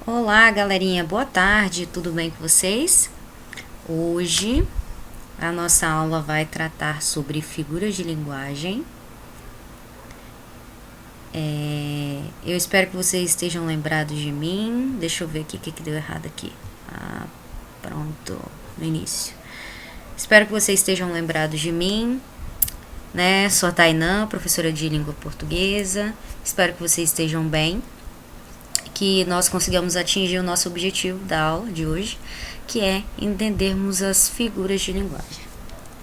Olá, galerinha, boa tarde, tudo bem com vocês? Hoje a nossa aula vai tratar sobre figuras de linguagem. Eu espero que vocês estejam lembrados de mim. Deixa eu ver aqui o que deu errado aqui. Pronto, no início. Espero que vocês estejam lembrados de mim, né? Sou a Tainã, professora de língua portuguesa. Espero que vocês estejam bem, que nós consigamos atingir o nosso objetivo da aula de hoje, que é entendermos as figuras de linguagem.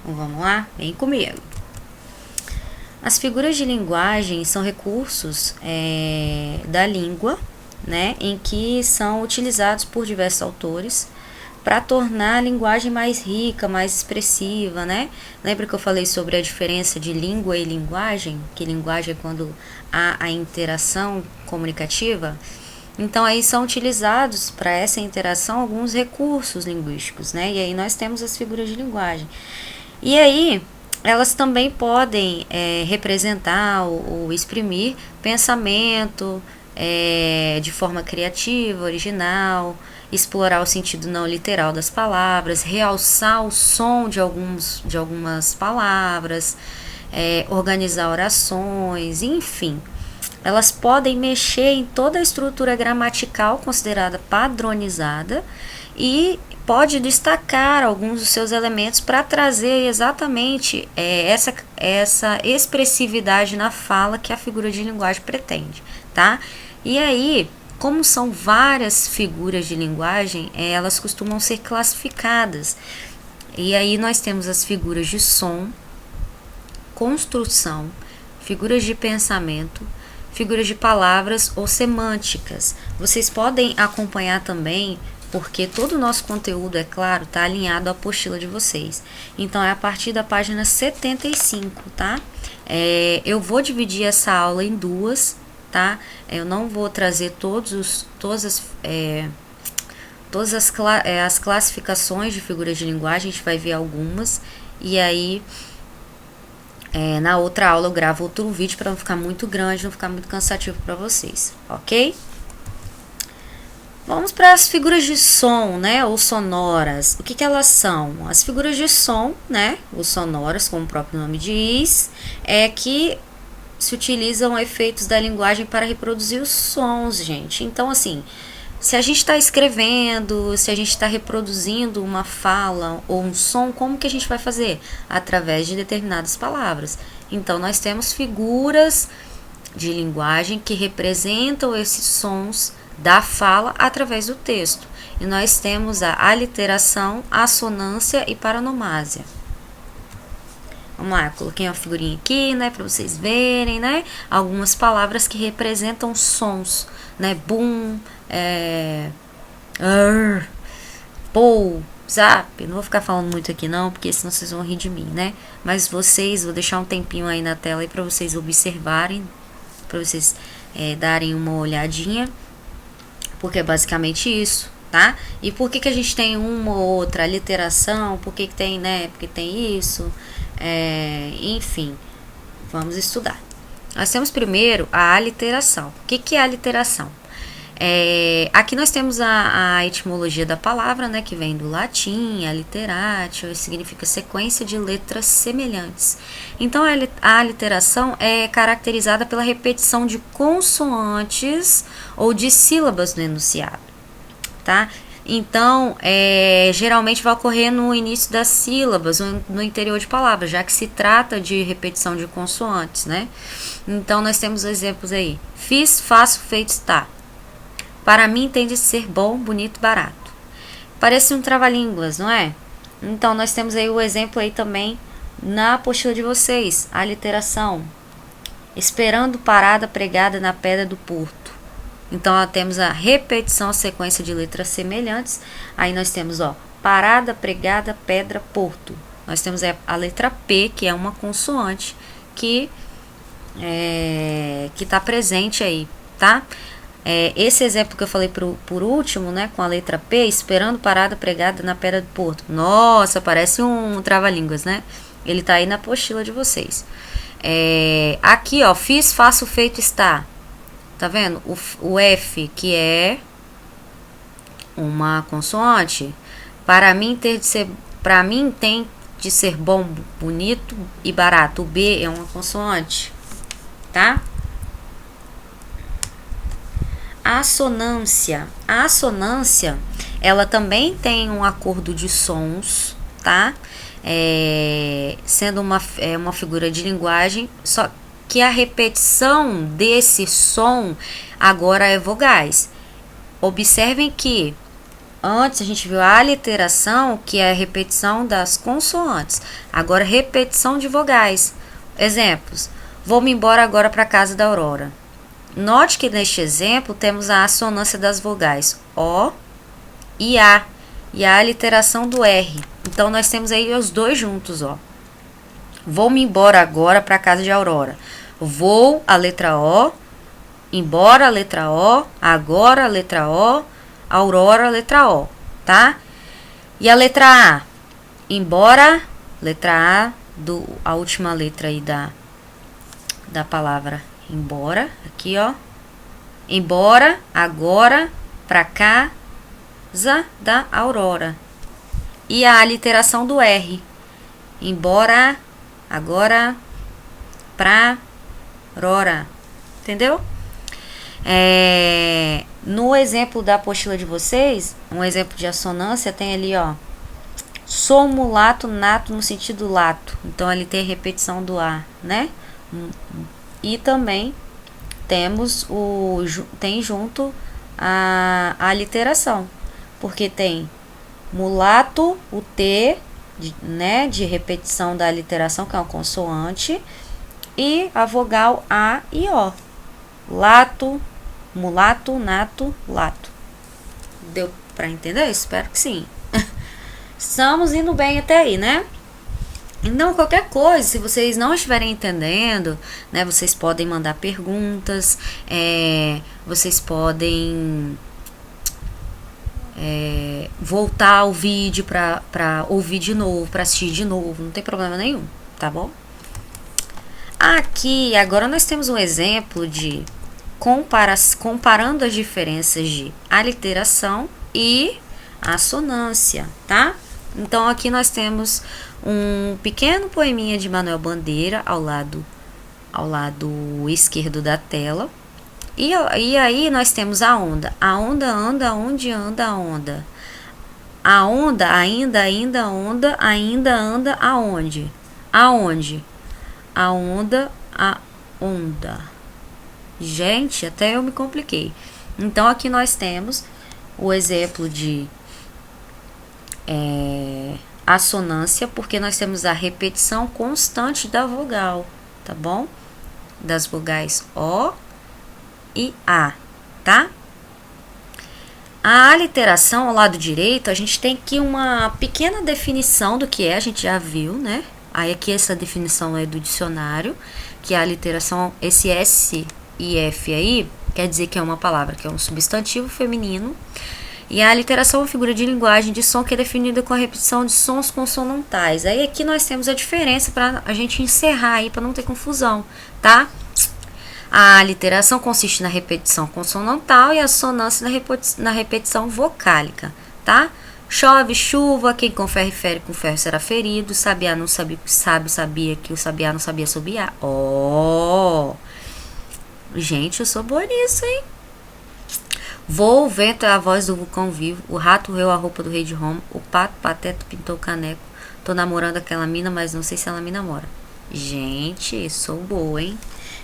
Então vamos lá? Vem comigo! As figuras de linguagem são recursos da língua, né, em que são utilizados por diversos autores para tornar a linguagem mais rica, mais expressiva, né? Lembra que eu falei sobre a diferença de língua e linguagem? Que linguagem é quando há a interação comunicativa? Então, aí são utilizados para essa interação alguns recursos linguísticos, né? E aí nós temos as figuras de linguagem. E aí, elas também podem representar ou exprimir pensamento de forma criativa, original, explorar o sentido não literal das palavras, realçar o som de algumas palavras, organizar orações, enfim. Elas podem mexer em toda a estrutura gramatical considerada padronizada e pode destacar alguns dos seus elementos para trazer exatamente essa expressividade na fala que a figura de linguagem pretende, tá? E aí, como são várias figuras de linguagem, elas costumam ser classificadas. E aí nós temos as figuras de som, construção, figuras de pensamento, figuras de palavras ou semânticas. Vocês podem acompanhar também, porque todo o nosso conteúdo, é claro, está alinhado à apostila de vocês. Então, é a partir da página 75, tá? Eu vou dividir essa aula em duas, tá? Eu não vou trazer todas as classificações de figuras de linguagem, a gente vai ver algumas, e aí na outra aula eu gravo outro vídeo para não ficar muito grande, não ficar muito cansativo para vocês, ok? Vamos para as figuras de som, né, ou sonoras. O que elas são? As figuras de som, né, ou sonoras, como o próprio nome diz, é que se utilizam efeitos da linguagem para reproduzir os sons, gente. Então, assim, se a gente está escrevendo, se a gente está reproduzindo uma fala ou um som, como que a gente vai fazer? Através de determinadas palavras. Então, nós temos figuras de linguagem que representam esses sons da fala através do texto. E nós temos a aliteração, assonância e paronomásia. Vamos lá, coloquei uma figurinha aqui, né, para vocês verem, né, algumas palavras que representam sons, né, boom, pou, zap. Não vou ficar falando muito aqui não, porque senão vocês vão rir de mim, né, mas vou deixar um tempinho aí na tela aí para vocês observarem, para vocês darem uma olhadinha, porque é basicamente isso, tá? E por que a gente tem uma ou outra literação, por que tem, né, porque tem isso, enfim, vamos estudar. Nós temos primeiro a aliteração. O que é a aliteração? Aqui nós temos a etimologia da palavra, né, que vem do latim, aliteratio, significa sequência de letras semelhantes. Então, a aliteração é caracterizada pela repetição de consoantes ou de sílabas no enunciado, tá? Então, geralmente vai ocorrer no início das sílabas, no interior de palavras, já que se trata de repetição de consoantes, né? Então, nós temos exemplos aí. Fiz, faço, feito, está. Para mim tem de ser bom, bonito, barato. Parece um trava-línguas, não é? Então, nós temos aí o exemplo aí também na apostila de vocês, a literação. Esperando parada pregada na pedra do porto. Então, temos a repetição, a sequência de letras semelhantes. Aí nós temos, parada, pregada, pedra, porto. Nós temos a letra P, que é uma consoante, que está presente aí, tá? Esse exemplo que eu falei por último, né, com a letra P, esperando parada pregada na pedra do porto. Nossa, parece um trava-línguas, né? Ele tá aí na apostila de vocês. Aqui, fiz, faço, feito, está. Tá vendo? O F, que é uma consoante. Para mim tem de ser bom, bonito e barato. O B é uma consoante, tá? Assonância. A assonância, ela também tem um acordo de sons, tá? Sendo uma figura de linguagem, só que a repetição desse som agora é vogais. Observem que antes a gente viu a aliteração, que é a repetição das consoantes. Agora repetição de vogais. Exemplos. Vou-me embora agora para casa da Aurora. Note que neste exemplo temos a assonância das vogais O e A aliteração do R. Então nós temos aí os dois juntos, ó. Vou-me embora agora para casa de Aurora. Vou, a letra O, embora, a letra O, agora, a letra O, Aurora, a letra O, tá? E a letra A? Embora, letra A, a última letra aí da palavra embora, aqui ó. Embora, agora, pra casa da Aurora. E a aliteração do R. Embora, agora, pra Aurora. Entendeu? No exemplo da apostila de vocês, um exemplo de assonância tem ali, ó. Sou mulato nato no sentido lato. Então ali tem a repetição do A, né? E também tem junto a aliteração, porque tem mulato, o T, né, de repetição da aliteração, que é uma consoante, e a vogal A e O. Lato, mulato, nato, lato. Deu para entender? Espero que sim. Estamos indo bem até aí, né? Então, qualquer coisa, se vocês não estiverem entendendo, né, vocês podem mandar perguntas, vocês podem voltar ao vídeo para ouvir de novo, para assistir de novo, não tem problema nenhum, tá bom? Aqui, agora nós temos um exemplo de comparando as diferenças de aliteração e assonância, tá? Então, aqui nós temos um pequeno poeminha de Manuel Bandeira ao lado esquerdo da tela. E aí nós temos a onda. A onda anda onde anda a onda. A onda ainda onda, ainda anda aonde? Aonde? A onda, a onda. Gente, até eu me compliquei. Então, aqui nós temos o exemplo de assonância, porque nós temos a repetição constante da vogal, tá bom? Das vogais O e A, tá? A aliteração ao lado direito, a gente tem aqui uma pequena definição do que é, a gente já viu, né? Aí aqui essa definição é do dicionário, que a aliteração, esse S e F aí, quer dizer que é uma palavra, que é um substantivo feminino. E a aliteração é uma figura de linguagem de som que é definida com a repetição de sons consonantais. Aí aqui nós temos a diferença para a gente encerrar aí, para não ter confusão, tá? A aliteração consiste na repetição consonantal e a assonância na repetição vocálica, tá? Chove, chuva, quem com ferro fere, com ferro será ferido. Sabiá não sabia que sabia que o sabiá não sabia sobiar. Ó! Gente, eu sou boa nisso, hein? Voa, o vento é a voz do vulcão vivo. O rato roeu a roupa do rei de Roma. O pato pateta pintou o caneco. Tô namorando aquela mina, mas não sei se ela me namora. Gente, sou boa, hein?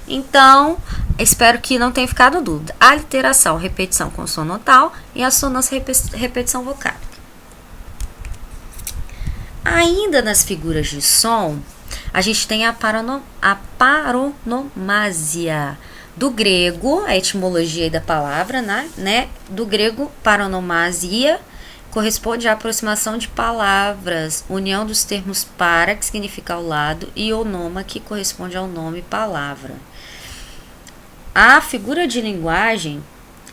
Então, espero que não tenha ficado dúvida. Aliteração, repetição consonantal e assonância, repetição vocálica. Ainda nas figuras de som, a gente tem a paronomásia. Do grego, a etimologia da palavra, né? Do grego, paronomasia, corresponde à aproximação de palavras, união dos termos para, que significa ao lado, e onoma, que corresponde ao nome palavra. A figura de linguagem,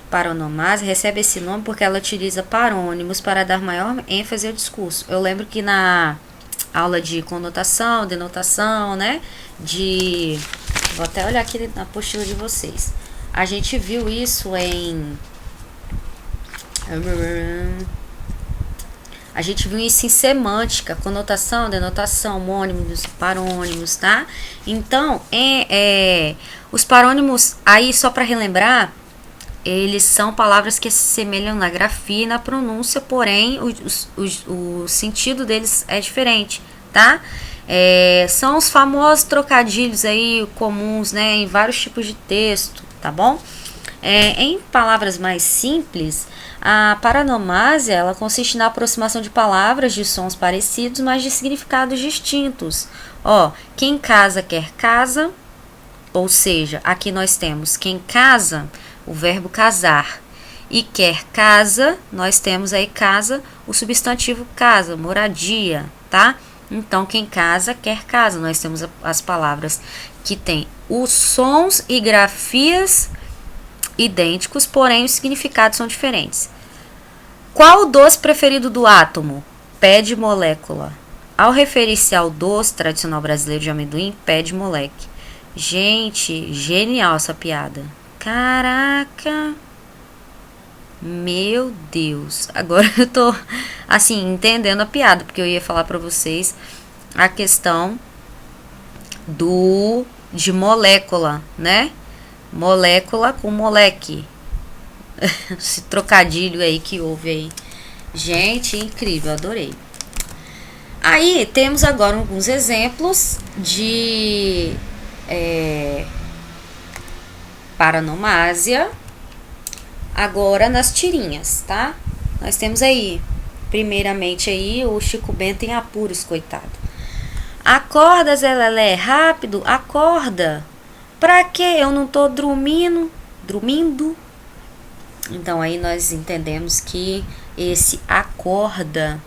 paronomásia, recebe esse nome porque ela utiliza parônimos para dar maior ênfase ao discurso. Eu lembro que na aula de conotação, denotação, né? Vou até olhar aqui na apostila de vocês. A gente viu isso A gente viu isso em semântica, conotação, denotação, homônimos, parônimos, tá? Então, os parônimos, aí só para relembrar, eles são palavras que se semelham na grafia e na pronúncia, porém o sentido deles é diferente, tá? São os famosos trocadilhos aí comuns, né, em vários tipos de texto, tá bom? Em palavras mais simples, a paronomásia ela consiste na aproximação de palavras de sons parecidos, mas de significados distintos. Ó, quem casa quer casa, ou seja, aqui nós temos quem casa, o verbo casar, e quer casa, nós temos aí casa, o substantivo casa, moradia, tá? Então, quem casa quer casa, nós temos as palavras que têm os sons e grafias idênticos, porém os significados são diferentes. Qual o doce preferido do átomo? Pé de molécula. Ao referir-se ao doce tradicional brasileiro de amendoim, pé de moleque. Gente, genial essa piada. Caraca. Meu Deus. Agora eu tô, assim, entendendo a piada, porque eu ia falar pra vocês a questão de molécula, né? Molécula com moleque. Esse trocadilho aí que houve aí. Gente, incrível, adorei. Aí temos agora alguns exemplos de paronomásia. Agora nas tirinhas, tá? Nós temos aí, primeiramente aí, o Chico Bento em apuros, coitado. Acorda, Zé Lelé, rápido, acorda. Pra que eu não tô dormindo? Então aí nós entendemos que esse acorda,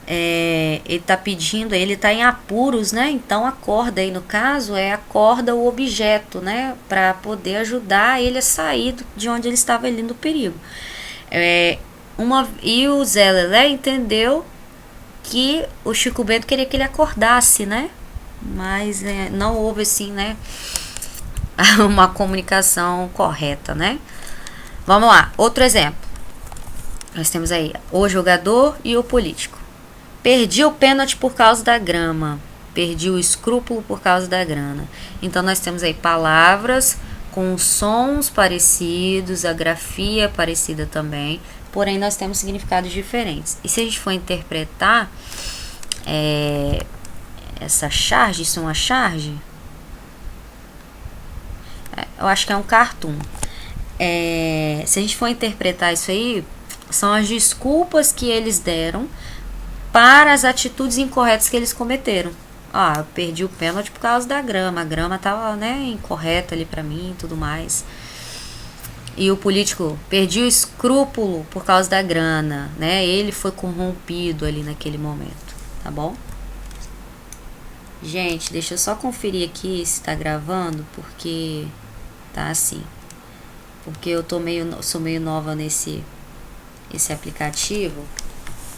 ele tá pedindo, ele tá em apuros, né? Então acorda aí no caso acorda o objeto, né? Para poder ajudar ele a sair de onde ele estava ali no perigo. E o Zé Lelé entendeu que o Chico Bento queria que ele acordasse, né? Mas não houve assim, né? Uma comunicação correta, né? Vamos lá, outro exemplo. Nós temos aí o jogador e o político. Perdi o pênalti por causa da grama. Perdi o escrúpulo por causa da grana. Então nós temos aí palavras com sons parecidos, a grafia parecida também, porém nós temos significados diferentes. E se a gente for interpretar essa charge, isso é uma charge? Eu acho que é um cartoon. Se a gente for interpretar isso aí, são as desculpas que eles deram para as atitudes incorretas que eles cometeram. Eu perdi o pênalti por causa da grama. A grama estava, né, incorreta ali para mim e tudo mais. E o político, perdi o escrúpulo por causa da grana, né? Ele foi corrompido ali naquele momento, tá bom? Gente, deixa eu só conferir aqui se tá gravando, porque tá assim. Porque eu sou meio nova nesse aplicativo.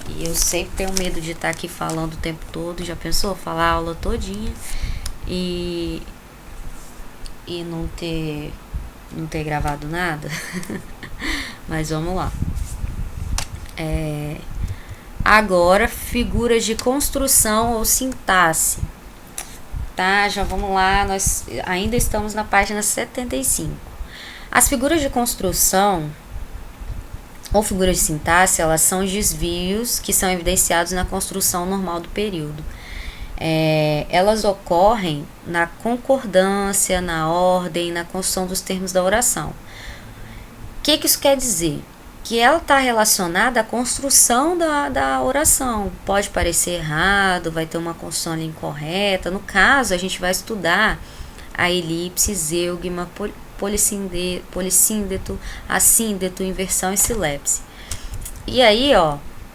E eu sempre tenho medo de estar aqui falando o tempo todo. Já pensou? Falar a aula todinha e não ter gravado nada. Mas vamos lá. Agora, figuras de construção ou sintaxe. Tá, já vamos lá. Nós ainda estamos na página 75. As figuras de construção ou figuras de sintaxe, elas são desvios que são evidenciados na construção normal do período. Elas ocorrem na concordância, na ordem, na construção dos termos da oração. O que isso quer dizer? Que ela está relacionada à construção da oração. Pode parecer errado, vai ter uma construção ali incorreta. No caso, a gente vai estudar a elipse, zeugma, polissíndeto, assíndeto, inversão e silepse. E aí,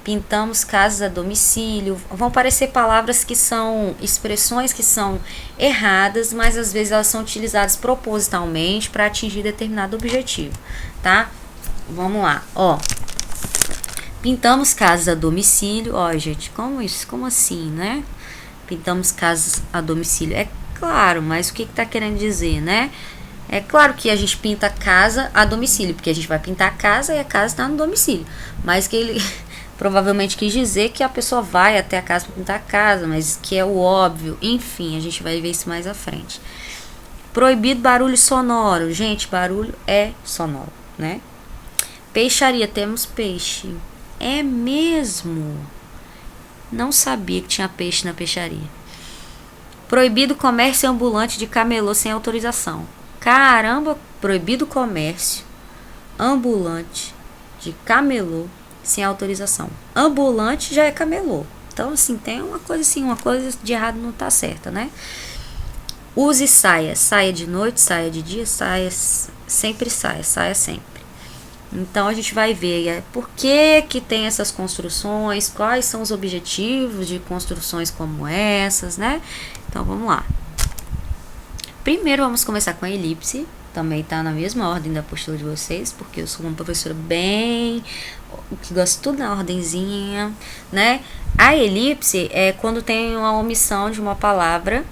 pintamos casas a domicílio. Vão parecer palavras que são expressões que são erradas, mas às vezes elas são utilizadas propositalmente para atingir determinado objetivo, tá? Vamos lá, pintamos casas a domicílio. Gente, como isso? Como assim, né? Pintamos casas a domicílio. É claro, mas o que tá querendo dizer, né? É claro que a gente pinta a casa a domicílio, porque a gente vai pintar a casa e a casa está no domicílio. Mas que ele provavelmente quis dizer que a pessoa vai até a casa para pintar a casa, mas que é o óbvio. Enfim, a gente vai ver isso mais à frente. Proibido barulho sonoro. Gente, barulho é sonoro, né? Peixaria, temos peixe. É mesmo? Não sabia que tinha peixe na peixaria. Proibido comércio ambulante de camelô sem autorização. Caramba, proibido comércio ambulante de camelô sem autorização. Ambulante já é camelô. Então, assim, tem uma coisa assim, uma coisa de errado não tá certa, né? Use saia. Saia de noite, saia de dia, saia sempre. Então, a gente vai ver por que tem essas construções, quais são os objetivos de construções como essas, né? Então, vamos lá. Primeiro vamos começar com a elipse, também está na mesma ordem da apostila de vocês, porque eu sou uma professora bem, que gosta tudo na ordenzinha, né? A elipse é quando tem uma omissão de uma palavra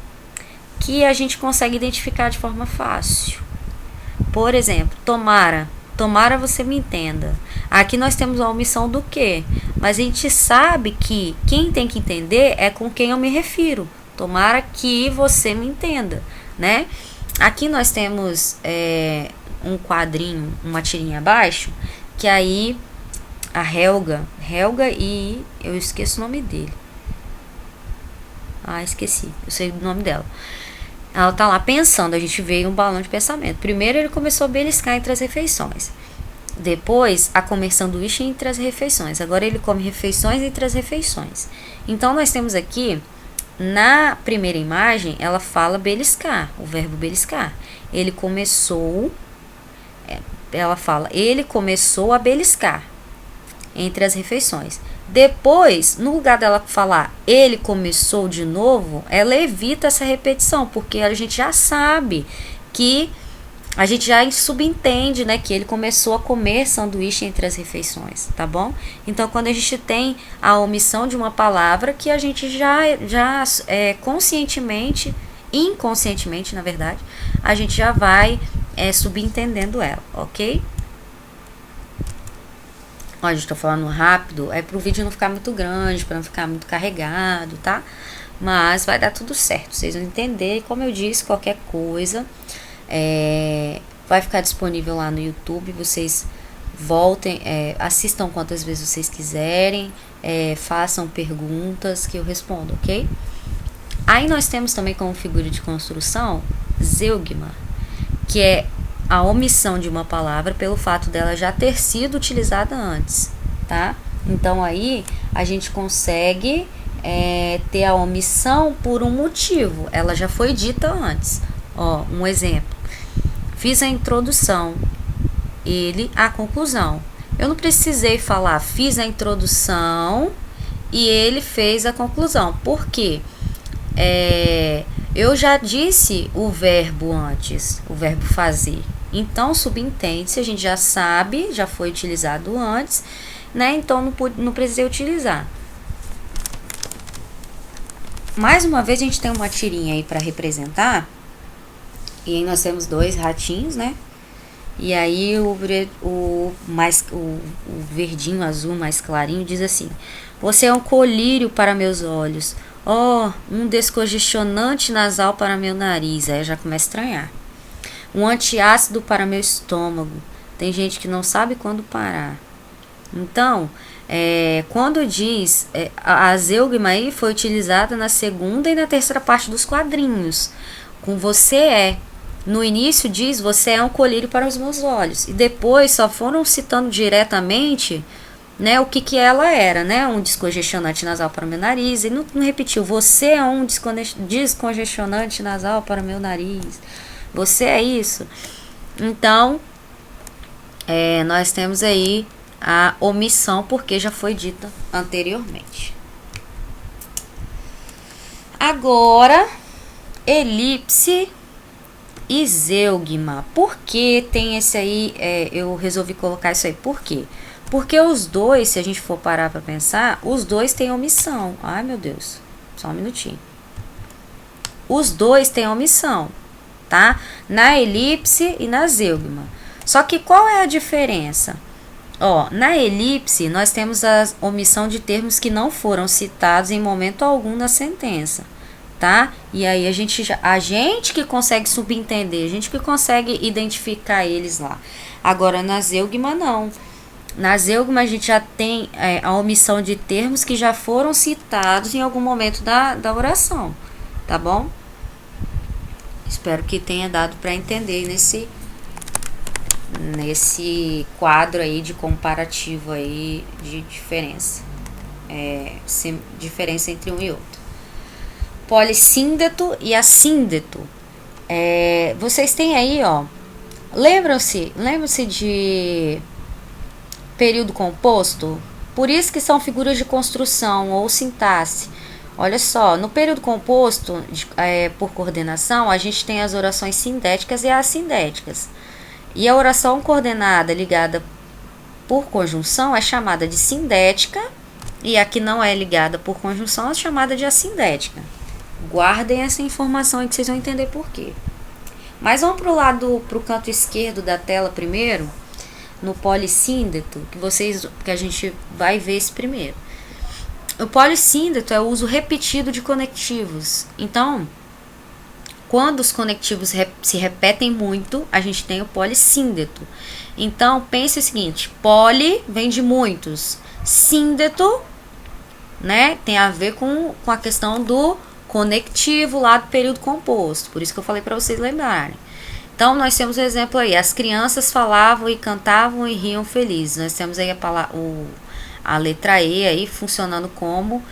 que a gente consegue identificar de forma fácil. Por exemplo, tomara você me entenda. Aqui nós temos a omissão do quê? Mas a gente sabe que quem tem que entender é com quem eu me refiro. Tomara que você me entenda, né? Aqui nós temos um quadrinho, uma tirinha abaixo, que aí a Helga e eu esqueço o nome dele. Esqueci, eu sei o nome dela. Ela tá lá pensando, a gente veio um balão de pensamento. Primeiro ele começou a beliscar entre as refeições. Depois a comer sanduíche entre as refeições. Agora ele come refeições entre as refeições. Então nós temos aqui, na primeira imagem, ela fala beliscar, o verbo beliscar. Ele começou a beliscar entre as refeições. Depois, no lugar dela falar ele começou de novo, ela evita essa repetição, porque a gente já sabe que a gente já subentende, né, que ele começou a comer sanduíche entre as refeições, tá bom? Então, quando a gente tem a omissão de uma palavra que a gente já conscientemente, inconscientemente, na verdade, a gente já vai subentendendo ela, ok? Ó, gente, tô falando rápido, é pro vídeo não ficar muito grande, para não ficar muito carregado, tá? Mas vai dar tudo certo, vocês vão entender. Como eu disse, qualquer coisa vai ficar disponível lá no YouTube. Vocês voltem, assistam quantas vezes vocês quiserem, façam perguntas que eu respondo, ok? Aí nós temos também como figura de construção zeugma, que é a omissão de uma palavra pelo fato dela já ter sido utilizada antes, tá? Então aí a gente consegue ter a omissão por um motivo, ela já foi dita antes. Ó, um exemplo: fiz a introdução, ele a conclusão. Eu não precisei falar fiz a introdução e ele fez a conclusão. Por quê? Eu já disse o verbo antes, o verbo fazer. Então, subentende-se, a gente já sabe, já foi utilizado antes, né? Então, não precisei utilizar. Mais uma vez, a gente tem uma tirinha aí para representar. E aí nós temos dois ratinhos, né? E aí o verdinho azul mais clarinho diz assim: você é um colírio para meus olhos. Oh, um descongestionante nasal para meu nariz. Aí já começa a estranhar. Um antiácido para meu estômago. Tem gente que não sabe quando parar. Então, quando diz a zeugma aí foi utilizada na segunda e na terceira parte dos quadrinhos. Com você no início diz você é um colírio para os meus olhos. E depois só foram citando diretamente, né, o que ela era, né? Um descongestionante nasal para o meu nariz. E não repetiu, você é um descongestionante nasal para o meu nariz. Você é isso. Então, nós temos aí a omissão porque já foi dita anteriormente. Agora, elipse e zeugma. Por que tem esse aí? Eu resolvi colocar isso aí. Por quê? Porque os dois, se a gente for parar para pensar, os dois têm omissão. Ai, meu Deus. Só um minutinho. Os dois têm omissão. tá? Na elipse e na zeugma. Só que qual é a diferença? Ó, na elipse nós temos a omissão de termos que não foram citados em momento algum na sentença, tá? E aí a gente que consegue subentender, a gente que consegue identificar eles lá. Agora na zeugma não. Na zeugma a gente já tem a omissão de termos que já foram citados em algum momento da oração, tá bom? Espero que tenha dado para entender nesse quadro aí de comparativo aí de diferença. Diferença entre um e outro. Polissíndeto e assíndeto. Vocês têm aí, ó. Lembram-se de período composto? Por isso que são figuras de construção ou sintaxe. Olha só, no período composto, por coordenação, a gente tem as orações sindéticas e assindéticas. E a oração coordenada ligada por conjunção é chamada de sindética, e a que não é ligada por conjunção é chamada de assindética. Guardem essa informação aí que vocês vão entender por quê. Mas vamos pro canto esquerdo da tela primeiro, no polissíndeto, que a gente vai ver esse primeiro. O polissíndeto é o uso repetido de conectivos. Então, quando os conectivos se repetem muito, a gente tem o polissíndeto. Então, pense o seguinte, poli vem de muitos, síndeto, né, tem a ver com a questão do conectivo lá do período composto. Por isso que eu falei para vocês lembrarem. Então, nós temos um exemplo aí, as crianças falavam e cantavam e riam felizes. Nós temos aí a letra E aí funcionando como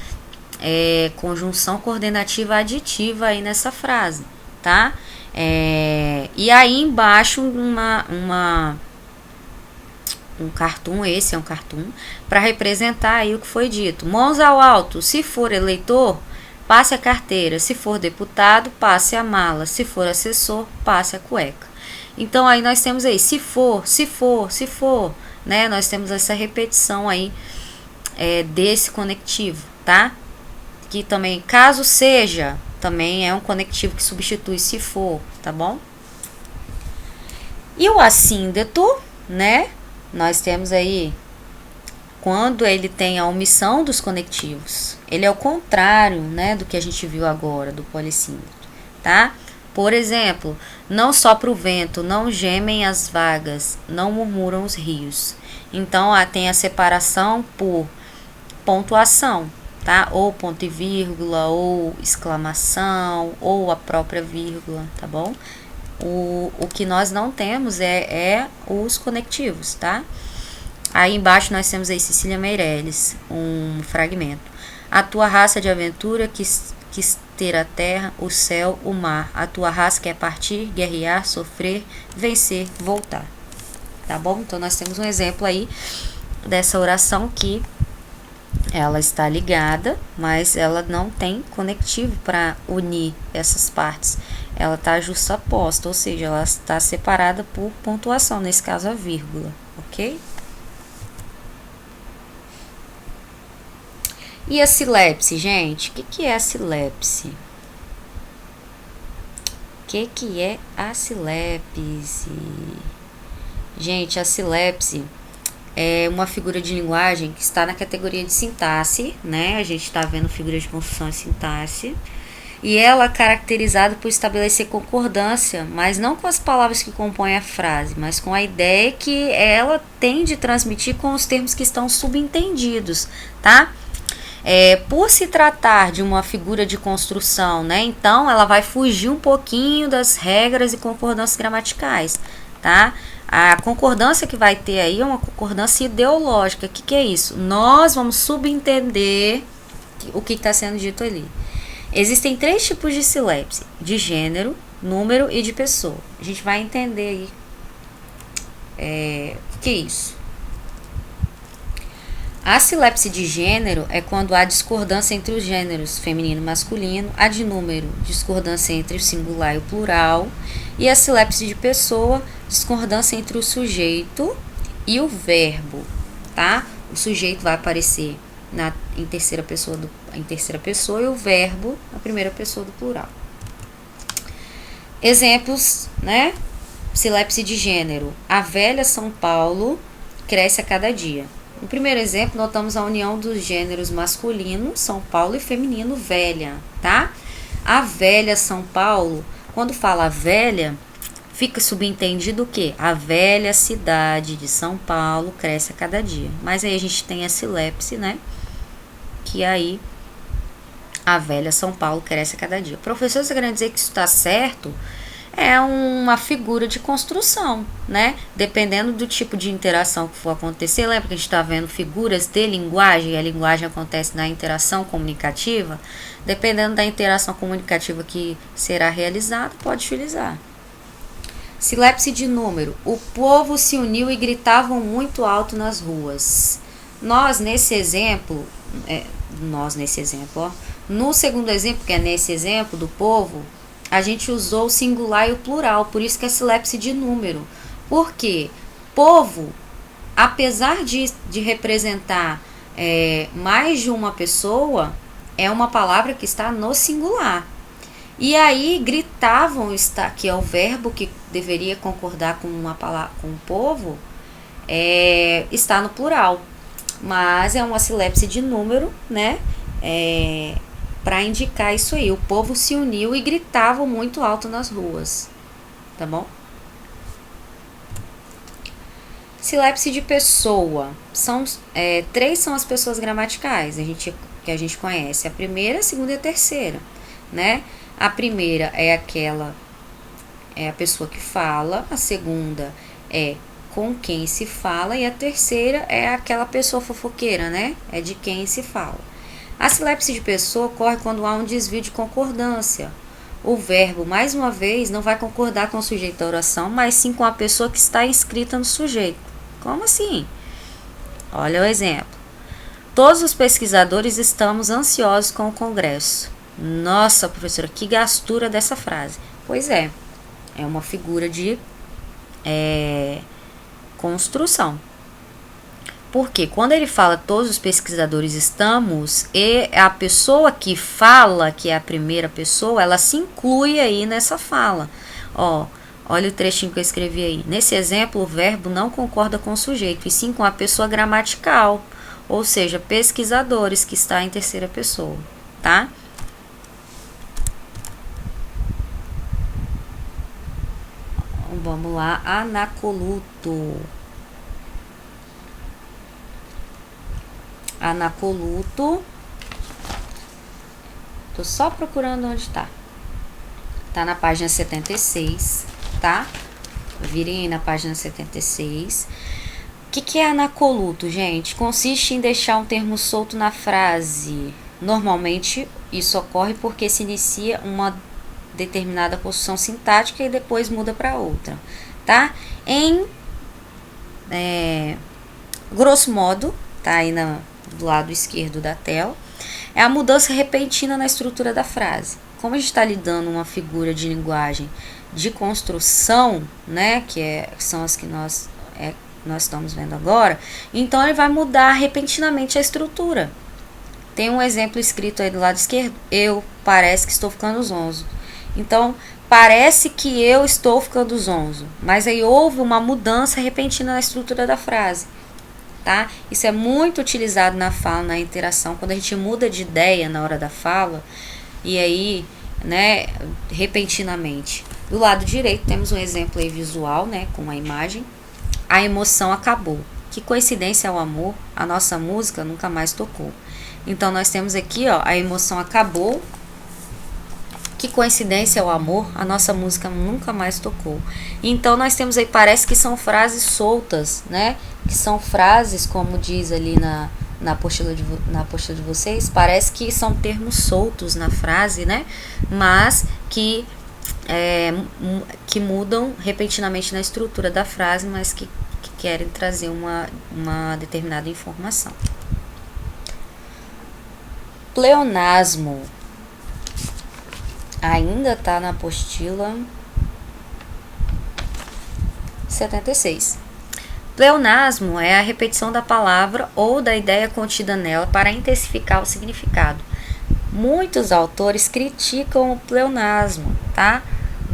conjunção coordenativa aditiva aí nessa frase, tá? E aí embaixo um cartoon, esse é um cartoon, para representar aí o que foi dito. Mãos ao alto, se for eleitor, passe a carteira, se for deputado, passe a mala, se for assessor, passe a cueca. Então aí nós temos aí, se for, né? Nós temos essa repetição aí desse conectivo, tá? Que também, caso seja, também é um conectivo que substitui se for, tá bom? E o assíndeto, né? Nós temos aí quando ele tem a omissão dos conectivos. Ele é o contrário, né, do que a gente viu agora, do polissíndeto, tá? Por exemplo, não sopra o vento, não gemem as vagas, não murmuram os rios. Então, tem a separação por pontuação, tá? Ou ponto e vírgula, ou exclamação, ou a própria vírgula, tá bom? O que nós não temos é os conectivos, tá? Aí embaixo nós temos aí Cecília Meirelles, um fragmento. A tua raça de aventura quis ter a terra, o céu, o mar. A tua raça quer partir, guerrear, sofrer, vencer, voltar. Tá bom? Então nós temos um exemplo aí dessa oração que ela está ligada, mas ela não tem conectivo para unir essas partes. Ela está justaposta, ou seja, ela está separada por pontuação, nesse caso a vírgula, ok? E a silepse, gente? O que é a silepse? O que é a silepse? Gente, a silepse é uma figura de linguagem que está na categoria de sintaxe, né? A gente está vendo figuras de construção e sintaxe. E ela é caracterizada por estabelecer concordância, mas não com as palavras que compõem a frase, mas com a ideia que ela tem de transmitir com os termos que estão subentendidos, tá? Por se tratar de uma figura de construção, né? Então ela vai fugir um pouquinho das regras e concordâncias gramaticais, tá? A concordância que vai ter aí é uma concordância ideológica. O que é isso? Nós vamos subentender o que está sendo dito ali. Existem 3 tipos de silepse: de gênero, número e de pessoa. A gente vai entender aí o que é isso. A silepse de gênero é quando há discordância entre os gêneros feminino e masculino, a de número, discordância entre o singular e o plural, e a silepse de pessoa, discordância entre o sujeito e o verbo, tá? O sujeito vai aparecer em terceira pessoa e o verbo na primeira pessoa do plural. Exemplos, né? Silepse de gênero. A velha São Paulo cresce a cada dia. No primeiro exemplo, notamos a união dos gêneros masculino, São Paulo, e feminino, velha, tá? A velha São Paulo, quando fala velha, fica subentendido o quê? A velha cidade de São Paulo cresce a cada dia. Mas aí a gente tem a silepse, né? Que aí a velha São Paulo cresce a cada dia. Professor, você quer dizer que isso está certo? É uma figura de construção, né? Dependendo do tipo de interação que for acontecer. Lembra que a gente está vendo figuras de linguagem? E a linguagem acontece na interação comunicativa. Dependendo da interação comunicativa que será realizada, pode utilizar. Silepse de número. O povo se uniu e gritavam muito alto nas ruas. Nós, nesse exemplo, no segundo exemplo, que é nesse exemplo do povo, a gente usou o singular e o plural, por isso que é silepse de número. Por quê? Povo, apesar de representar mais de uma pessoa, é uma palavra que está no singular. E aí gritavam, que é o verbo que deveria concordar com uma palavra, com o povo, está no plural. Mas é uma silepse de número, né? Para indicar isso aí. O povo se uniu e gritavam muito alto nas ruas. Tá bom? Silepse de pessoa. Três são as pessoas gramaticais que a gente conhece. A primeira, a segunda e a terceira, né? A primeira é a pessoa que fala. A segunda é com quem se fala. E a terceira é aquela pessoa fofoqueira, né? É de quem se fala. A silepse de pessoa ocorre quando há um desvio de concordância. O verbo, mais uma vez, não vai concordar com o sujeito da oração, mas sim com a pessoa que está inscrita no sujeito. Como assim? Olha o exemplo. Todos os pesquisadores estamos ansiosos com o congresso. Nossa, professora, que gastura dessa frase. Pois é uma figura de construção. Porque quando ele fala todos os pesquisadores estamos, e a pessoa que fala, que é a primeira pessoa, ela se inclui aí nessa fala. Olha o trechinho que eu escrevi aí. Nesse exemplo, o verbo não concorda com o sujeito, e sim com a pessoa gramatical, ou seja, pesquisadores, que está em terceira pessoa, tá? Vamos lá, anacoluto. Anacoluto. Tô só procurando onde tá. Tá na página 76, tá? Virem aí na página 76. O que é anacoluto, gente? Consiste em deixar um termo solto na frase. Normalmente, isso ocorre porque se inicia uma determinada construção sintática e depois muda para outra, tá? Grosso modo, tá aí do lado esquerdo da tela, é a mudança repentina na estrutura da frase. Como a gente está lidando uma figura de linguagem de construção, né, são as que nós estamos vendo agora, então ele vai mudar repentinamente a estrutura. Tem um exemplo escrito aí do lado esquerdo: parece que estou ficando zonzo. Então, parece que eu estou ficando zonzo, mas aí houve uma mudança repentina na estrutura da frase, tá? Isso é muito utilizado na fala, na interação, quando a gente muda de ideia na hora da fala, e aí, né, repentinamente. Do lado direito temos um exemplo aí visual, né, com uma imagem. A emoção acabou. Que coincidência ao amor, a nossa música nunca mais tocou. Então, nós temos aqui, a emoção acabou. Que coincidência ao amor, a nossa música nunca mais tocou. Então, nós temos aí, parece que são frases soltas, né? Que são frases, como diz ali na apostila de vocês, parece que são termos soltos na frase, né? Mas que mudam repentinamente na estrutura da frase, mas que querem trazer uma determinada informação. Pleonasmo. Ainda está na apostila 76. Pleonasmo é a repetição da palavra ou da ideia contida nela para intensificar o significado. Muitos autores criticam o pleonasmo, tá?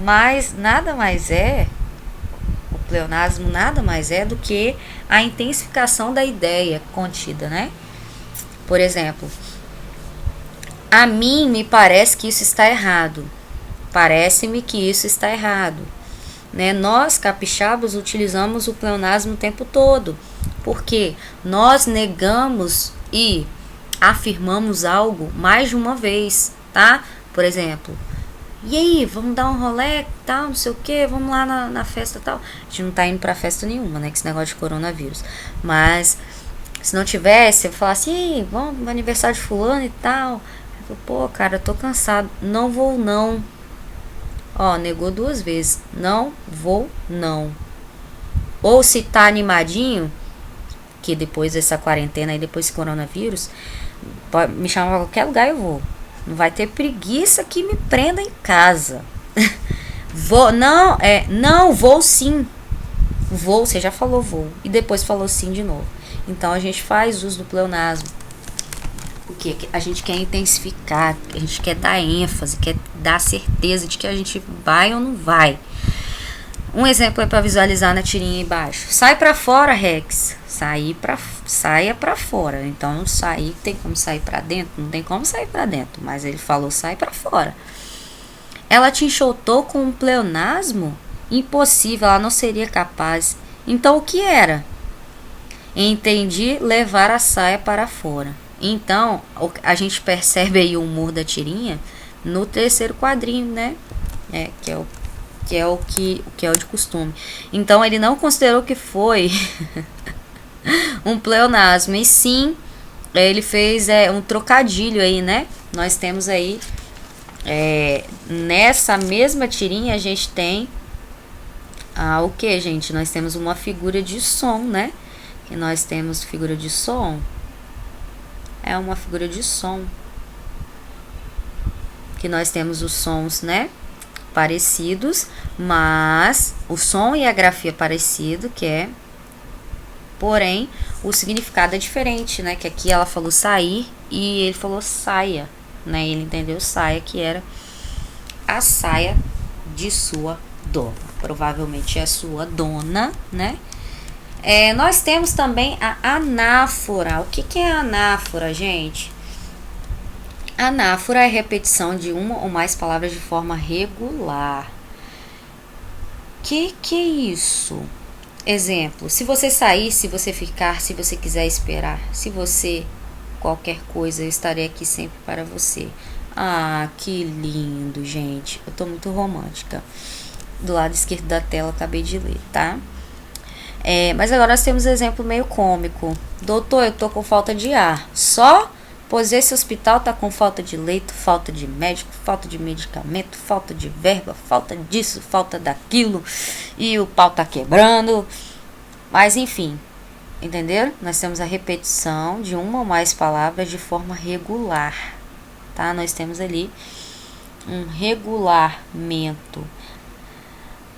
Mas nada mais é, o pleonasmo nada mais é do que a intensificação da ideia contida, né? Por exemplo, a mim me parece que isso está errado. Parece-me que isso está errado. Né? Nós, capixabas, utilizamos o pleonasmo o tempo todo. Porque nós negamos e afirmamos algo mais de uma vez, tá? Por exemplo, e aí, vamos dar um rolê, tal, não sei o que, vamos lá na festa tal. A gente não tá indo pra festa nenhuma, né? Com esse negócio de coronavírus. Mas, se não tivesse, eu falasse, e aí, vamos no aniversário de fulano e tal. Eu falo, pô, cara, eu tô cansado. Não vou, não. Ó, negou 2 vezes. Não vou, não. Ou se tá animadinho, que depois dessa quarentena e depois desse coronavírus, pode me chamar pra qualquer lugar, eu vou. Não vai ter preguiça que me prenda em casa. Não, vou sim. Vou, você já falou vou. E depois falou sim de novo. Então a gente faz uso do pleonasmo. Porque a gente quer intensificar, a gente quer dar ênfase, quer dar certeza de que a gente vai ou não vai. Um exemplo é para visualizar na tirinha embaixo. Sai para fora, Rex. Saia para fora. Então não sair, tem como sair para dentro? Não tem como sair para dentro, mas ele falou sai para fora. Ela te enxotou com um pleonasmo? Impossível, ela não seria capaz. Então o que era? Entendi, levar a saia para fora. Então, a gente percebe aí o humor da tirinha no 3º quadrinho, né? Que é o de costume. Então, ele não considerou que foi um pleonasmo, e sim, ele fez um trocadilho aí, né? Nós temos aí, nessa mesma tirinha, a gente tem o que, gente? Nós temos uma figura de som, né? Que nós temos figura de som. É uma figura de som. Que nós temos os sons, né? Parecidos, mas o som e a grafia parecido, porém, o significado é diferente, né? Que aqui ela falou sair e ele falou saia, né? Ele entendeu saia, que era a saia de sua dona. Provavelmente é a sua dona, né? Nós temos também a anáfora. O que é a anáfora, gente? Anáfora é repetição de uma ou mais palavras de forma regular. Que é isso? Exemplo, se você sair, se você ficar, se você quiser esperar, se você qualquer coisa, eu estarei aqui sempre para você. Ah, que lindo, gente. Eu tô muito romântica. Do lado esquerdo da tela, acabei de ler, tá? Mas agora nós temos um exemplo meio cômico. Doutor, eu tô com falta de ar. Só? Pois esse hospital tá com falta de leito, falta de médico, falta de medicamento, falta de verba, falta disso, falta daquilo. E o pau tá quebrando. Mas enfim, entenderam? Nós temos a repetição de uma ou mais palavras de forma regular. Tá? Nós temos ali um regulamento.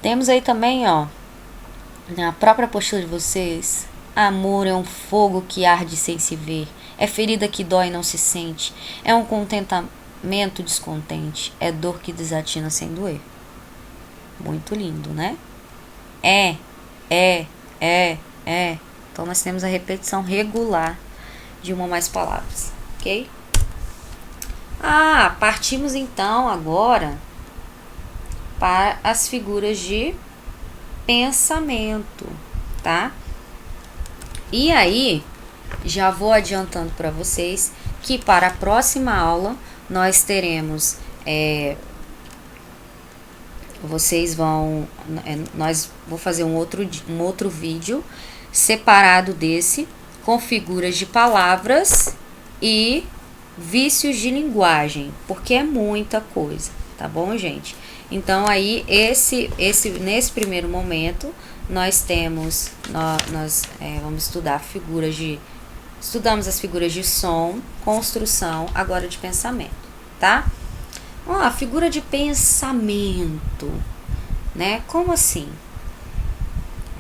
Temos aí também, ó, na própria postura de vocês, amor é um fogo que arde sem se ver, é ferida que dói e não se sente, é um contentamento descontente, é dor que desatina sem doer. Muito lindo, né? Então nós temos a repetição regular de uma ou mais palavras, ok? Partimos então agora para as figuras de pensamento, tá? E aí, já vou adiantando para vocês que para a próxima aula nós teremos, vou fazer um outro vídeo separado desse, com figuras de palavras e vícios de linguagem, porque é muita coisa, tá bom, gente? Então aí nesse primeiro momento nós temos vamos estudar estudamos as figuras de som, construção, agora de pensamento, tá? A figura de pensamento, né? Como assim?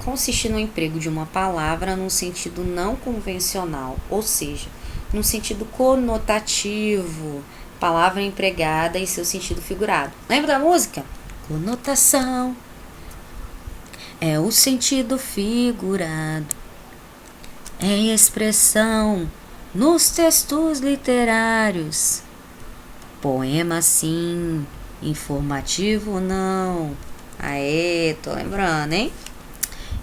Consiste no emprego de uma palavra num sentido não convencional, ou seja, num sentido conotativo, palavra empregada em seu sentido figurado. Lembra da música? Conotação é o sentido figurado em expressão nos textos literários. Poema sim, informativo não. Aê, tô lembrando, hein?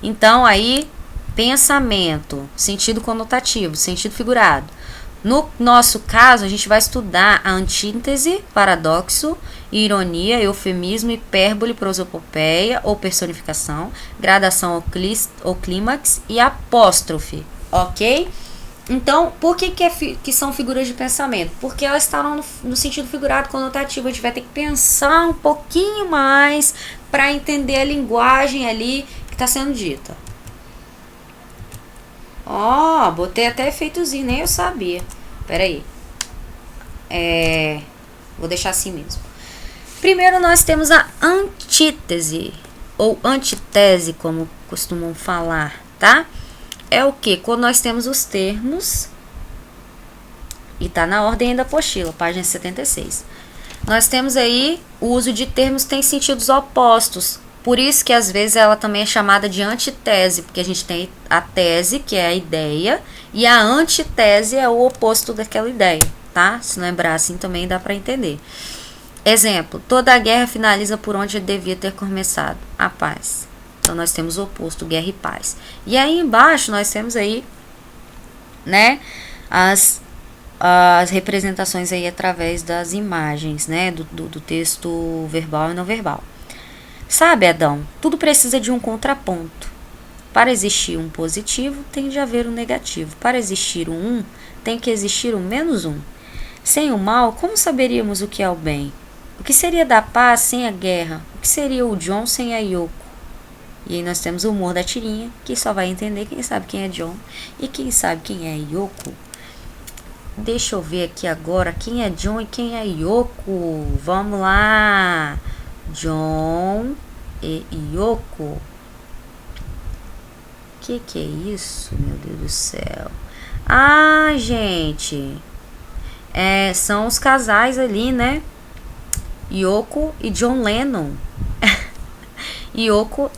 Então aí, pensamento, sentido conotativo, sentido figurado. No nosso caso, a gente vai estudar a antítese, paradoxo, ironia, eufemismo, hipérbole, prosopopeia ou personificação, gradação ou clímax e apóstrofe, ok? Então, por que são figuras de pensamento? Porque elas estão no sentido figurado conotativo. A gente vai ter que pensar um pouquinho mais para entender a linguagem ali que está sendo dita. Ó, botei até efeitozinho, nem eu sabia. Pera aí. Vou deixar assim mesmo. Primeiro nós temos a antítese, ou antitese, como costumam falar, tá? É o que? Quando nós temos os termos, e tá na ordem da apostila, página 76. Nós temos aí o uso de termos que tem sentidos opostos. Por isso que às vezes ela também é chamada de antitese, porque a gente tem a tese, que é a ideia, e a antitese é o oposto daquela ideia, tá? Se lembrar assim também dá para entender. Exemplo, toda a guerra finaliza por onde devia ter começado, a paz. Então nós temos o oposto, guerra e paz. E aí embaixo nós temos aí, né, as representações aí através das imagens, né, do texto verbal e não verbal. Sabe, Adão, tudo precisa de um contraponto. Para existir um positivo, tem de haver um negativo. Para existir um 1, tem que existir um menos 1. Sem o mal, como saberíamos o que é o bem? O que seria da paz sem a guerra? O que seria o John sem a Yoko? E aí nós temos o humor da tirinha, que só vai entender quem sabe quem é John e quem sabe quem é Yoko. Deixa eu ver aqui agora quem é John e quem é Yoko. Vamos lá! John e Yoko. Que é isso, meu Deus do céu? Ah, gente, são os casais ali, né? Yoko e John Lennon. Yoko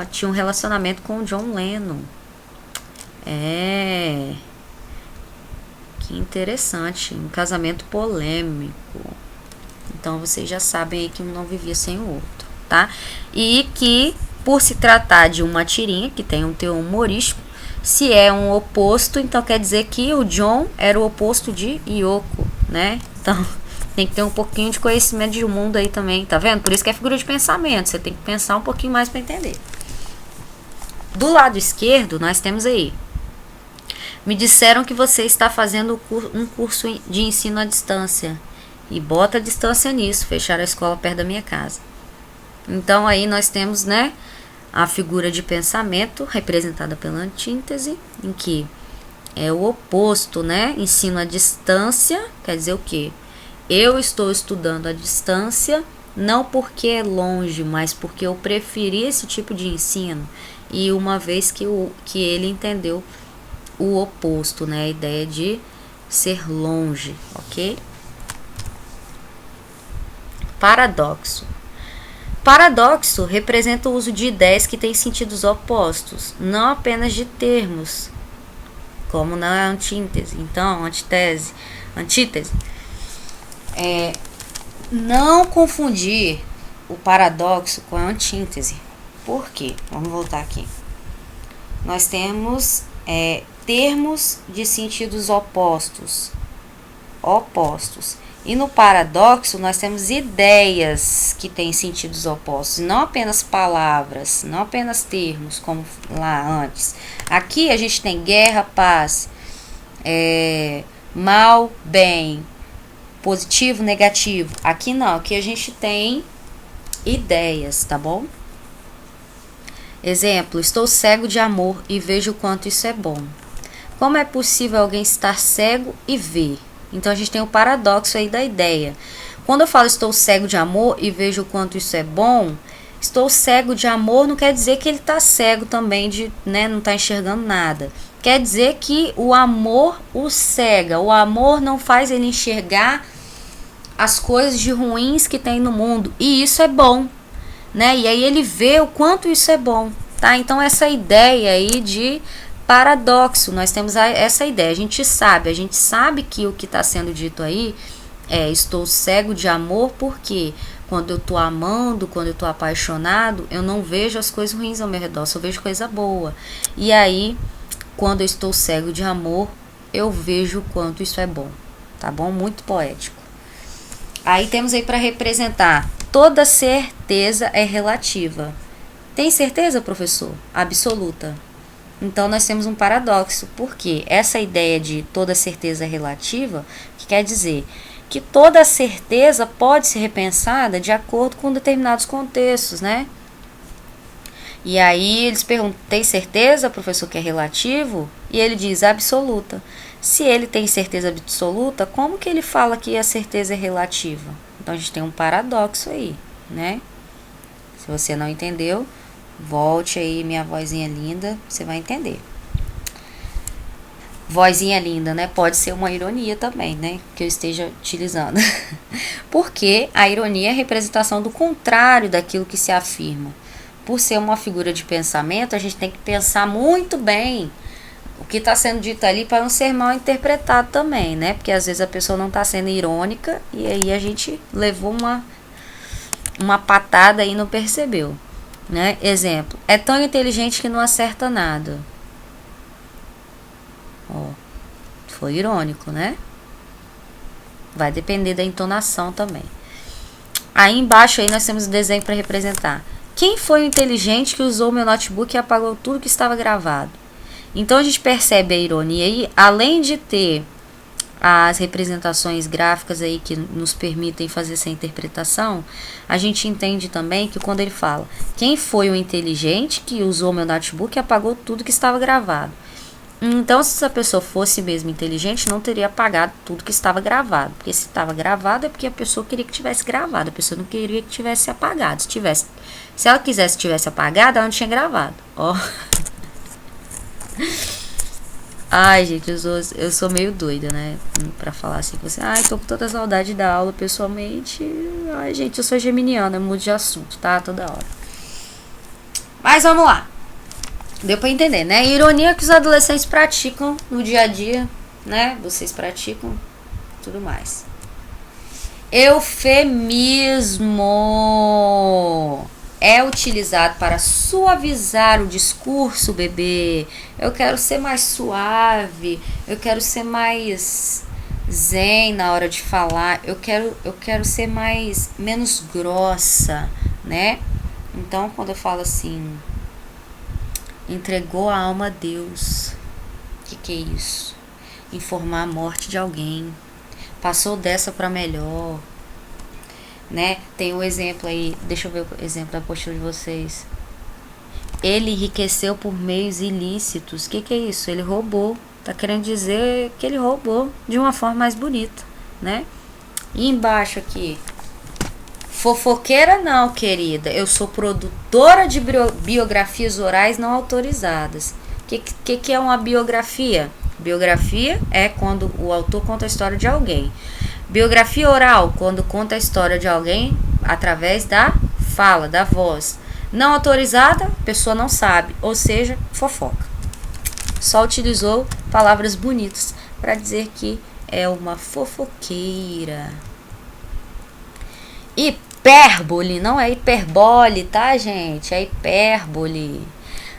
tinha um relacionamento com John Lennon. Que interessante, um casamento polêmico. Então vocês já sabem aí que um não vivia sem o outro, tá? E que, por se tratar de uma tirinha que tem um teor humorístico, se é um oposto, então quer dizer que o John era o oposto de Yoko, né? Então tem que ter um pouquinho de conhecimento de mundo aí também, tá vendo? Por isso que é figura de pensamento, você tem que pensar um pouquinho mais para entender. Do lado esquerdo, nós temos aí: me disseram que você está fazendo um curso de ensino à distância. E bota a distância nisso, fechar a escola perto da minha casa. Então aí nós temos, né, a figura de pensamento representada pela antítese, em que é o oposto, né? Ensino à distância, quer dizer o quê? Eu estou estudando à distância, não porque é longe, mas porque eu preferi esse tipo de ensino. E uma vez que ele entendeu o oposto, né? A ideia de ser longe, ok? Paradoxo. Paradoxo representa o uso de ideias que têm sentidos opostos, não apenas de termos, como na antítese. Então, antítese. Não confundir o paradoxo com a antítese. Por quê? Vamos voltar aqui. Nós temos termos de sentidos opostos. E no paradoxo nós temos ideias que têm sentidos opostos, não apenas palavras, não apenas termos, como lá antes. Aqui a gente tem guerra, paz, mal, bem, positivo, negativo. Aqui não, aqui a gente tem ideias, tá bom? Exemplo, estou cego de amor e vejo o quanto isso é bom. Como é possível alguém estar cego e ver? Então a gente tem o paradoxo aí da ideia. Quando eu falo estou cego de amor e vejo o quanto isso é bom, estou cego de amor não quer dizer que ele está cego também, não está enxergando nada. Quer dizer que o amor o cega, o amor não faz ele enxergar as coisas de ruins que tem no mundo. E isso é bom. né? E aí ele vê o quanto isso é bom, tá? Então essa ideia aí de paradoxo, nós temos essa ideia, a gente sabe que o que está sendo dito aí é: estou cego de amor, porque quando eu estou amando, quando eu estou apaixonado, eu não vejo as coisas ruins ao meu redor, só vejo coisa boa. E aí, quando eu estou cego de amor, eu vejo o quanto isso é bom, tá bom? Muito poético. Aí temos aí para representar: toda certeza é relativa. Tem certeza, professor? Absoluta. Então nós temos um paradoxo, porque essa ideia de toda certeza é relativa, que quer dizer que toda certeza pode ser repensada de acordo com determinados contextos, né? E aí eles perguntam: tem certeza, professor, que é relativo? E ele diz: absoluta. Se ele tem certeza absoluta, como que ele fala que a certeza é relativa? Então a gente tem um paradoxo aí, né? Se você não entendeu, volte aí, minha vozinha linda, você vai entender. Vozinha linda, né? Pode ser uma ironia também, né? Que eu esteja utilizando. Porque a ironia é a representação do contrário daquilo que se afirma. Por ser uma figura de pensamento, a gente tem que pensar muito bem o que está sendo dito ali para não ser mal interpretado também, né? Porque às vezes a pessoa não está sendo irônica e aí a gente levou uma patada e não percebeu, né? Exemplo: é tão inteligente que não acerta nada. Ó, foi irônico, né? Vai depender da entonação também. Aí embaixo aí nós temos o desenho para representar: quem foi o inteligente que usou meu notebook e apagou tudo que estava gravado? Então a gente percebe a ironia aí, além de ter as representações gráficas aí que nos permitem fazer essa interpretação, a gente entende também que quando ele fala: quem foi o inteligente que usou meu notebook e apagou tudo que estava gravado? Então, se essa pessoa fosse mesmo inteligente, não teria apagado tudo que estava gravado. Porque se estava gravado é porque a pessoa queria que tivesse gravado. A pessoa não queria que tivesse apagado. Se ela quisesse que tivesse apagado, ela não tinha gravado. Ó. Ai, gente, eu sou meio doida, né? Pra falar assim com você. Ai, tô com toda saudade da aula pessoalmente. Ai, gente, eu sou geminiana, eu mudo de assunto, tá? Toda hora. Mas vamos lá. Deu pra entender, né? Ironia que os adolescentes praticam no dia a dia, né? Vocês praticam, tudo mais. Eufemismo é utilizado para suavizar o discurso, bebê. Eu quero ser mais suave, eu quero ser mais zen na hora de falar, eu quero ser menos grossa, né? Então, quando eu falo assim: entregou a alma a Deus. O que é isso? Informar a morte de alguém. Passou dessa para melhor, né? Tem um exemplo aí, deixa eu ver o exemplo da postura de vocês. Ele enriqueceu por meios ilícitos. O que é isso? Ele roubou. Tá querendo dizer que ele roubou de uma forma mais bonita, né? E embaixo aqui: fofoqueira não, querida. Eu sou produtora de biografias orais não autorizadas. O que é uma biografia? Biografia é quando o autor conta a história de alguém. Biografia oral, quando conta a história de alguém através da fala, da voz. Não autorizada, a pessoa não sabe, ou seja, fofoca. Só utilizou palavras bonitas para dizer que é uma fofoqueira. Hipérbole, não é hiperbole, tá, gente? É hipérbole.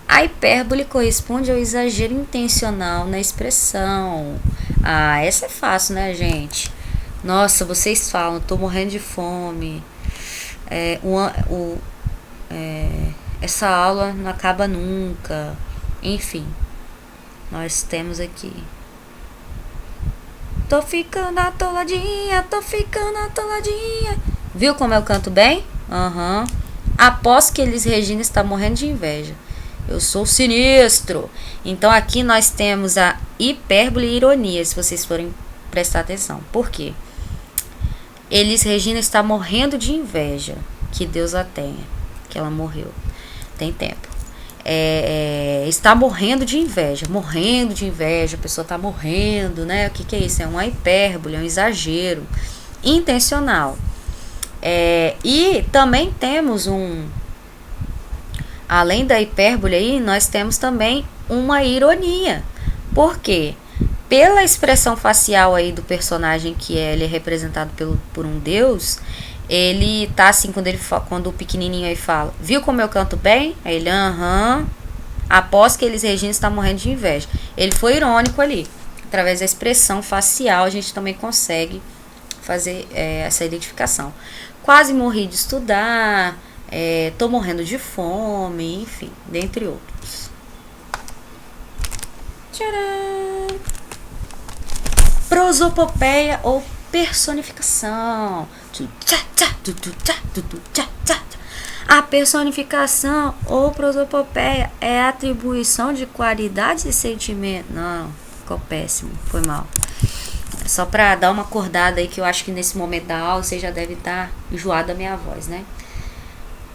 A hipérbole corresponde ao exagero intencional na expressão. Ah, essa é fácil, né, gente? Nossa, vocês falam: tô morrendo de fome. Essa aula não acaba nunca. Enfim, nós temos aqui: tô ficando atoladinha, tô ficando atoladinha. Viu como eu canto bem? Aham. Aposto que Elis Regina está morrendo de inveja. Eu sou sinistro. Então aqui nós temos a hipérbole e ironia, se vocês forem prestar atenção. Por quê? Elis Regina está morrendo de inveja. Que Deus a tenha. Que ela morreu. Tem tempo. Está morrendo de inveja. Morrendo de inveja. A pessoa está morrendo, né? O que é isso? É uma hipérbole, é um exagero intencional. E também temos além da hipérbole aí, nós temos também uma ironia. Por quê? Pela expressão facial aí do personagem, que ele é representado por um deus, ele tá assim, quando o pequenininho aí fala, viu como eu canto bem? Aí ele, aham. Após que eles Regina está morrendo de inveja. Ele foi irônico ali. Através da expressão facial, a gente também consegue fazer essa identificação. Quase morri de estudar, tô morrendo de fome, enfim, dentre outros. Tcharam! Prosopopeia ou personificação. A personificação ou prosopopeia é a atribuição de qualidades e sentimentos. Não, ficou péssimo, foi mal. Só pra dar uma acordada aí, que eu acho que nesse momento da aula você já deve estar enjoado da minha voz, né?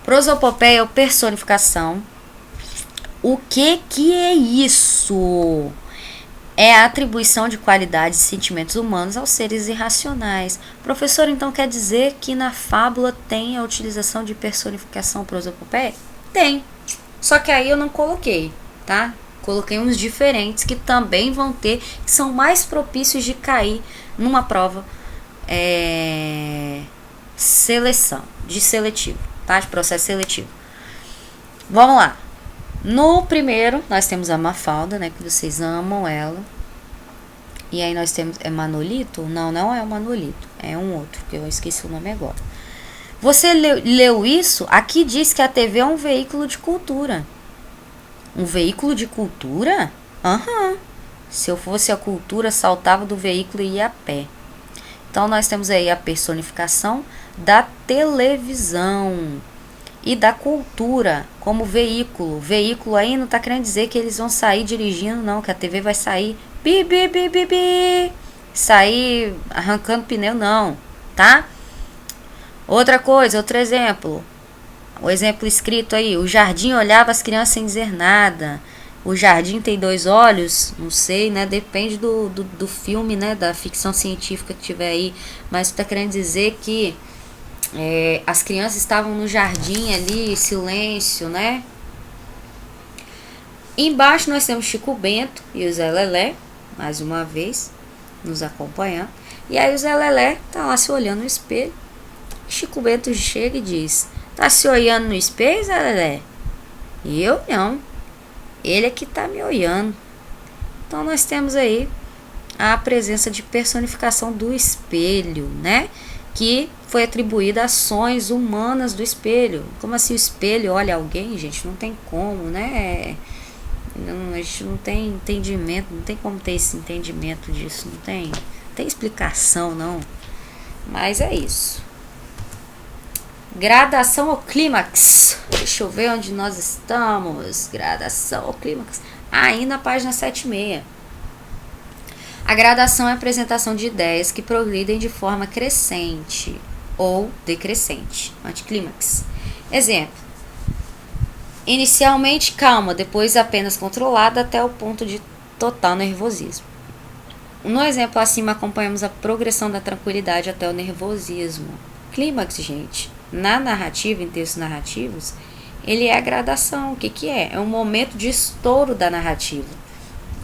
Prosopopeia ou personificação. O que é isso? É a atribuição de qualidades e sentimentos humanos aos seres irracionais. Professor, então quer dizer que na fábula tem a utilização de personificação prosopopeia? Tem. Só que aí eu não coloquei, tá? Coloquei uns diferentes que também vão ter, que são mais propícios de cair numa prova de seletivo, tá? De processo seletivo. Vamos lá. No primeiro, nós temos a Mafalda, né? Que vocês amam ela. E aí nós temos... É Manolito? Não é o Manolito. É um outro, que eu esqueci o nome agora. Você leu isso? Aqui diz que a TV é um veículo de cultura. Um veículo de cultura? Aham. Se eu fosse a cultura, saltava do veículo e ia a pé. Então, nós temos aí a personificação da televisão e da cultura como veículo. Veículo aí não tá querendo dizer que eles vão sair dirigindo, não. Que a TV vai sair sair arrancando pneu, não. Tá? Outra coisa, outro exemplo. O exemplo escrito aí. O jardim olhava as crianças sem dizer nada. O jardim tem 2 olhos? Não sei, né? Depende do filme, né? Da ficção científica que tiver aí. Mas tá querendo dizer que as crianças estavam no jardim ali, silêncio, né? Embaixo nós temos Chico Bento e o Zé Lelé, mais uma vez, nos acompanhando. E aí o Zé Lelé tá lá se olhando no espelho. Chico Bento chega e diz: tá se olhando no espelho, Zé Lelé? E eu não. Ele é que tá me olhando. Então nós temos aí a presença de personificação do espelho, né? Que foi atribuída a ações humanas do espelho. Como assim o espelho olha alguém, gente? Não tem como, né? A gente não tem entendimento, não tem como ter esse entendimento disso, não tem explicação, não. Mas é isso. Gradação ou clímax? Deixa eu ver onde nós estamos. Gradação ou clímax? Ainda na página 7,6. A gradação é a apresentação de ideias que progridem de forma crescente ou decrescente. Anticlímax. Exemplo. Inicialmente calma, depois apenas controlada até o ponto de total nervosismo. No exemplo acima, acompanhamos a progressão da tranquilidade até o nervosismo. Clímax, gente, na narrativa, em textos narrativos, ele é a gradação. O que é? É um momento de estouro da narrativa.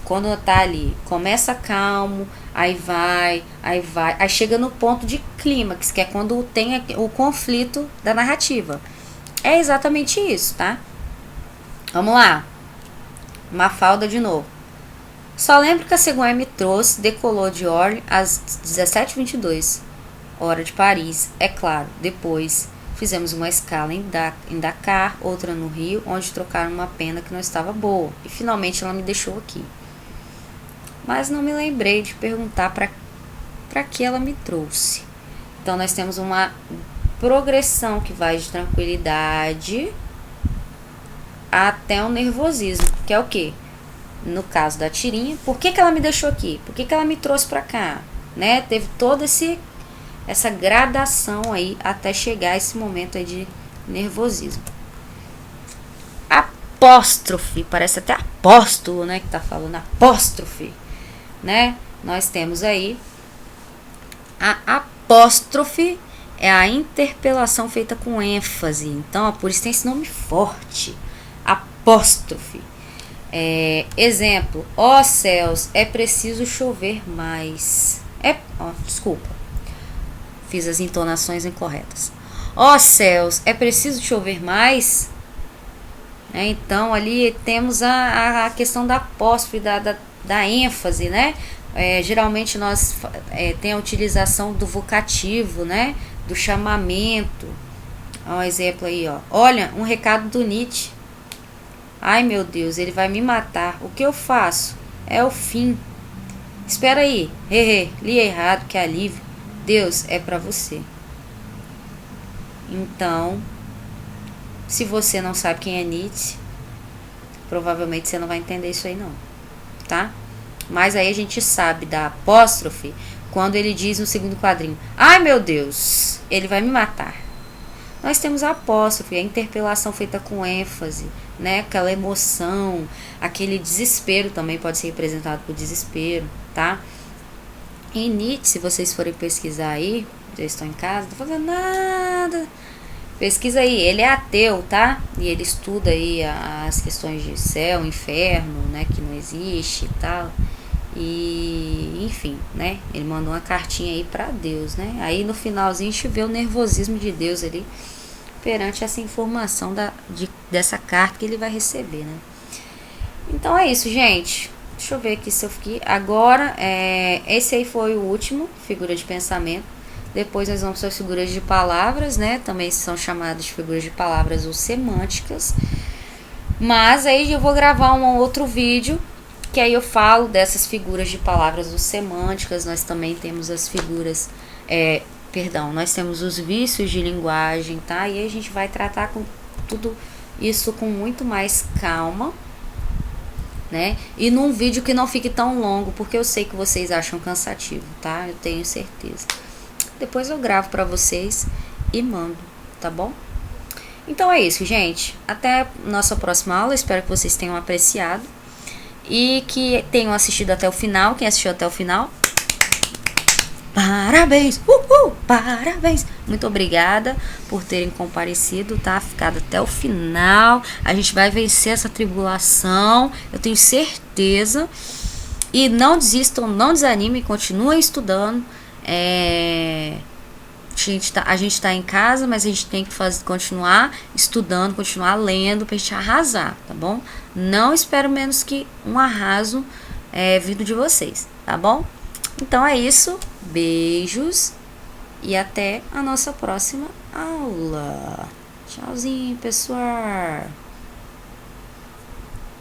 Quando tá ali, começa calmo, aí vai, aí chega no ponto de clímax, que é quando tem o conflito da narrativa. É exatamente isso, tá? Vamos lá. Mafalda de novo. Só lembro que a Cegonha me trouxe, decolou de Orly às 17h22, hora de Paris, é claro. Depois fizemos uma escala em Dakar, outra no Rio, onde trocaram uma pena que não estava boa. E finalmente ela me deixou aqui. Mas não me lembrei de perguntar para que ela me trouxe. Então nós temos uma progressão que vai de tranquilidade até o nervosismo, que é o quê? No caso da tirinha, por que ela me deixou aqui? Por que ela me trouxe para cá? Né? Teve toda essa gradação aí até chegar esse momento aí de nervosismo. Apóstrofe, parece até apóstolo, né, que tá falando apóstrofe, né? Nós temos aí a apóstrofe, é a interpelação feita com ênfase. Então, por isso tem esse nome forte. apóstrofe. Exemplo, ó céus, é preciso chover mais. Desculpa, fiz as entonações incorretas. Ó céus, é preciso chover mais. Então ali temos a questão da apóstrofe, da ênfase, né? Geralmente nós tem a utilização do vocativo, né? Do chamamento. Ó, exemplo aí, ó. Olha, um recado do Nietzsche. Ai meu Deus, ele vai me matar. O que eu faço? É o fim. Espera aí. Li errado, que alívio. Deus é pra você. Então, se você não sabe quem é Nietzsche, provavelmente você não vai entender isso aí não, tá? Mas aí a gente sabe da apóstrofe quando ele diz no segundo quadrinho: ai meu Deus, ele vai me matar. Nós temos a apóstrofe, a interpelação feita com ênfase, né? Aquela emoção, aquele desespero também pode ser representado por desespero, tá? Em Nietzsche, se vocês forem pesquisar aí, já estão em casa, não tô fazendo nada. Pesquisa aí, ele é ateu, tá? E ele estuda aí as questões de céu, inferno, né? Que não existe e tal. E, enfim, né? Ele mandou uma cartinha aí pra Deus, né? Aí no finalzinho a gente vê o nervosismo de Deus ali perante essa informação dessa carta que ele vai receber, né? Então é isso, gente. Deixa eu ver aqui se eu fiquei. Agora, esse aí foi o último, figura de pensamento. Depois nós vamos para as figuras de palavras, né? Também são chamadas de figuras de palavras ou semânticas. Mas aí eu vou gravar um outro vídeo, que aí eu falo dessas figuras de palavras ou semânticas. Nós também temos as figuras... nós temos os vícios de linguagem, tá? E aí a gente vai tratar com tudo isso com muito mais calma, né? E num vídeo que não fique tão longo, porque eu sei que vocês acham cansativo, tá? Eu tenho certeza. Depois eu gravo pra vocês e mando, tá bom? Então é isso, gente. Até a nossa próxima aula. Espero que vocês tenham apreciado e que tenham assistido até o final. Quem assistiu até o final, parabéns! Parabéns! Muito obrigada por terem comparecido, tá? Ficado até o final. A gente vai vencer essa tribulação, eu tenho certeza. E não desistam, não desanimem, continuem estudando. A gente tá em casa, mas a gente tem que continuar estudando, continuar lendo pra gente arrasar, tá bom? Não espero menos que um arraso vindo de vocês, tá bom? Então é isso, beijos e até a nossa próxima aula. Tchauzinho, pessoal!